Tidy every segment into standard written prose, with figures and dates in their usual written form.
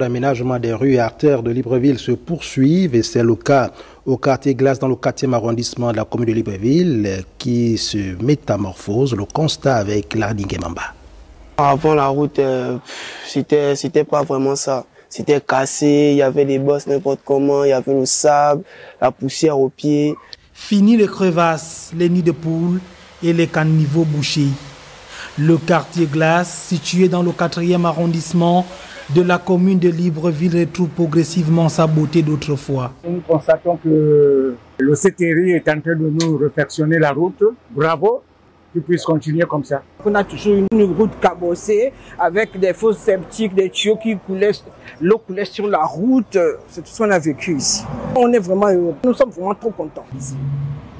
L'aménagement des rues et artères de Libreville se poursuivent et c'est le cas au quartier Glace dans le 4e arrondissement de la commune de Libreville qui se métamorphose. Le constat avec Lardy Gemamba. Avant la route, c'était pas vraiment ça. C'était cassé, il y avait des bosses n'importe comment, il y avait le sable, la poussière aux pieds. Fini les crevasses, les nids de poules et les caniveaux bouchés. Le quartier Glace, situé dans le 4e arrondissement de la commune de Libreville, retrouve progressivement sa beauté d'autrefois. Nous constatons que le CTRI est en train de nous réfectionner la route. Bravo, tu puisses continuer comme ça. On a toujours une route cabossée avec des fosses septiques, des tuyaux qui coulaient, l'eau coulait sur la route. C'est tout ce qu'on a vécu ici. On est vraiment heureux. Nous sommes vraiment trop contents ici.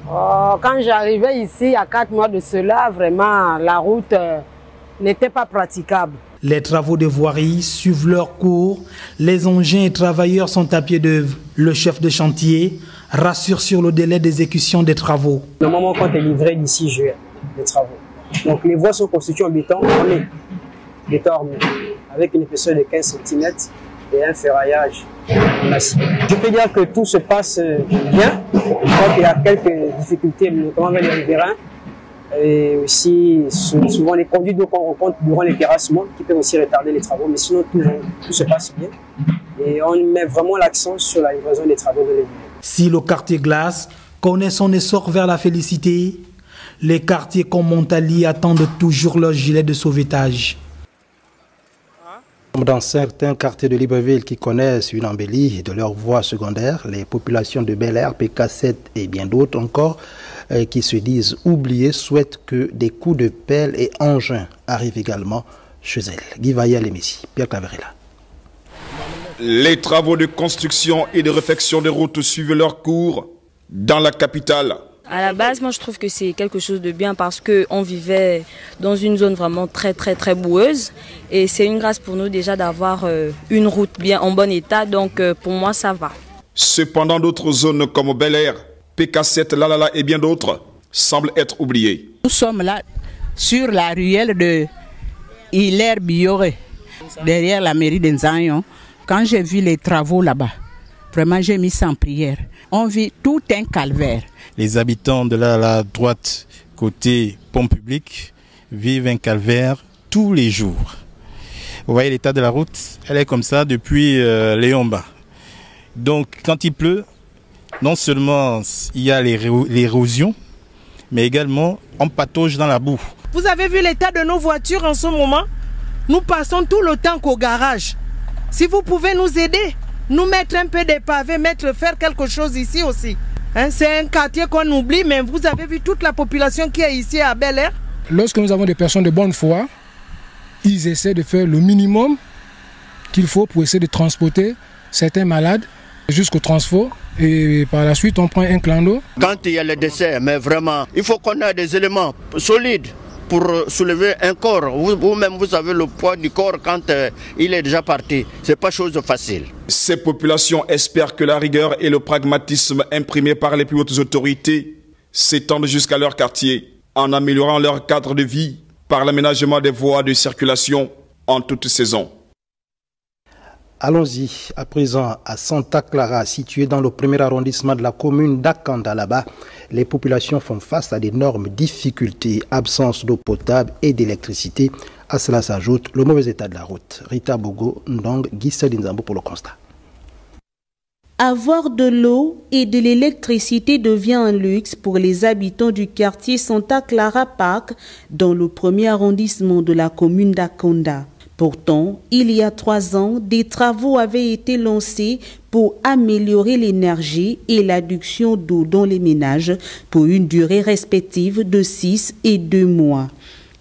Quand j'arrivais ici, il y a 4 mois de cela, vraiment, la route n'était pas praticable. Les travaux de voirie suivent leur cours. Les engins et travailleurs sont à pied d'œuvre. Le chef de chantier rassure sur le délai d'exécution des travaux. Normalement, quand est livré d'ici juillet, les travaux. Donc les voies sont constituées en béton armé, avec une épaisseur de 15 cm et un ferraillage en acier. Je peux dire que tout se passe bien. Donc il y a quelques difficultés, notamment avec les riverains. Et aussi souvent les conduites qu'on rencontre durant les terrassements qui peuvent aussi retarder les travaux, mais sinon tout se passe bien. Et on met vraiment l'accent sur la livraison des travaux de l'église. Si le quartier Glace connaît son essor vers la félicité, les quartiers comme Montali attendent toujours leur gilet de sauvetage. Dans certains quartiers de Libreville qui connaissent une embellie de leurs voies secondaires, les populations de Bel Air, PK7 et bien d'autres encore qui se disent oubliées souhaitent que des coups de pelle et engins arrivent également chez elles. Guy Vaillant, les Messi, Pierre Claverella. Les travaux de construction et de réfection des routes suivent leur cours dans la capitale. À la base, moi je trouve que c'est quelque chose de bien parce qu'on vivait dans une zone vraiment très boueuse et c'est une grâce pour nous déjà d'avoir une route bien en bon état, donc pour moi ça va. Cependant d'autres zones comme Bel Air, PK7, Lalala et bien d'autres semblent être oubliées. Nous sommes là sur la ruelle de Hilaire-Bioré, derrière la mairie de Nzayon. Quand j'ai vu les travaux là-bas, vraiment j'ai mis ça en prière. On vit tout un calvaire. Les habitants de la droite côté pont public vivent un calvaire tous les jours. Vous voyez l'état de la route, elle est comme ça depuis Léomba. Donc quand il pleut, non seulement il y a l'érosion, mais également on patauge dans la boue. Vous avez vu l'état de nos voitures en ce moment? Nous passons tout le temps qu'au garage. Si vous pouvez nous aider, nous mettre un peu de pavés, faire quelque chose ici aussi. C'est un quartier qu'on oublie, mais vous avez vu toute la population qui est ici à Bel Air. Lorsque nous avons des personnes de bonne foi, ils essaient de faire le minimum qu'il faut pour essayer de transporter certains malades jusqu'au transfort. Et par la suite, on prend un clando. Quand il y a le décès, mais vraiment, il faut qu'on ait des éléments solides pour soulever un corps. Vous-même, vous avez le poids du corps quand il est déjà parti. Ce n'est pas chose facile. Ces populations espèrent que la rigueur et le pragmatisme imprimés par les plus hautes autorités s'étendent jusqu'à leur quartier, en améliorant leur cadre de vie par l'aménagement des voies de circulation en toute saison. Allons-y à présent à Santa Clara, située dans le 1er arrondissement de la commune d'Akanda. Là-bas, les populations font face à d'énormes difficultés, absence d'eau potable et d'électricité. À cela s'ajoute le mauvais état de la route. Rita Bogo, Ndong, Guissa Dinzambo pour le constat. Avoir de l'eau et de l'électricité devient un luxe pour les habitants du quartier Santa Clara Park, dans le 1er arrondissement de la commune d'Akanda. Pourtant, il y a 3 ans, des travaux avaient été lancés pour améliorer l'énergie et l'adduction d'eau dans les ménages pour une durée respective de 6 et 2 mois.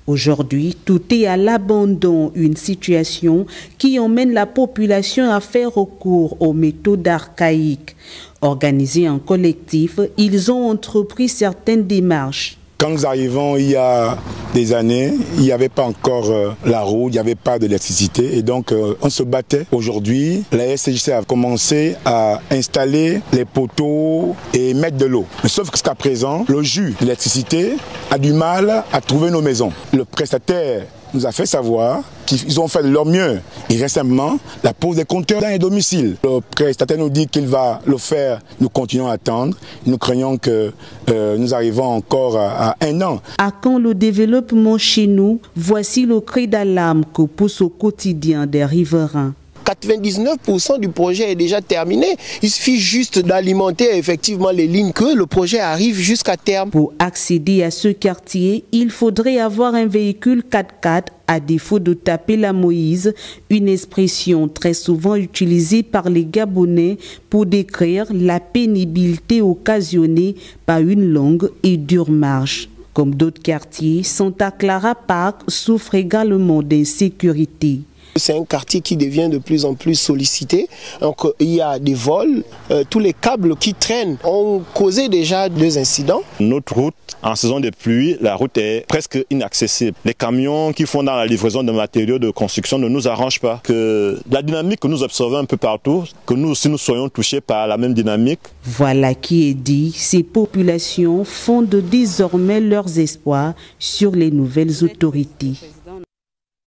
Aujourd'hui, tout est à l'abandon, une situation qui emmène la population à faire recours aux méthodes archaïques. Organisés en collectif, ils ont entrepris certaines démarches. Quand nous arrivons il y a des années, il n'y avait pas encore la route, il n'y avait pas d'électricité et donc on se battait. Aujourd'hui, la SCJC a commencé à installer les poteaux et mettre de l'eau. Sauf que jusqu'à présent, le jus d'électricité a du mal à trouver nos maisons. Le prestataire nous a fait savoir qu'ils ont fait de leur mieux. Et récemment, la pose des compteurs dans les domiciles. Le prestataire nous dit qu'il va le faire. Nous continuons à attendre. Nous craignons que nous arrivons encore à 1 an. À quand le développement chez nous? Voici le cri d'alarme que pousse au quotidien des riverains. 99% du projet est déjà terminé. Il suffit juste d'alimenter effectivement les lignes que le projet arrive jusqu'à terme. Pour accéder à ce quartier, il faudrait avoir un véhicule 4x4 à défaut de taper la Moïse, une expression très souvent utilisée par les Gabonais pour décrire la pénibilité occasionnée par une longue et dure marche. Comme d'autres quartiers, Santa Clara Park souffre également d'insécurité. C'est un quartier qui devient de plus en plus sollicité. Donc il y a des vols, tous les câbles qui traînent ont causé déjà 2 incidents. Notre route, en saison de pluie, la route est presque inaccessible. Les camions qui font dans la livraison de matériaux de construction ne nous arrangent pas. Que la dynamique que nous observons un peu partout, que nous aussi nous soyons touchés par la même dynamique. Voilà qui est dit, ces populations fondent désormais leurs espoirs sur les nouvelles autorités.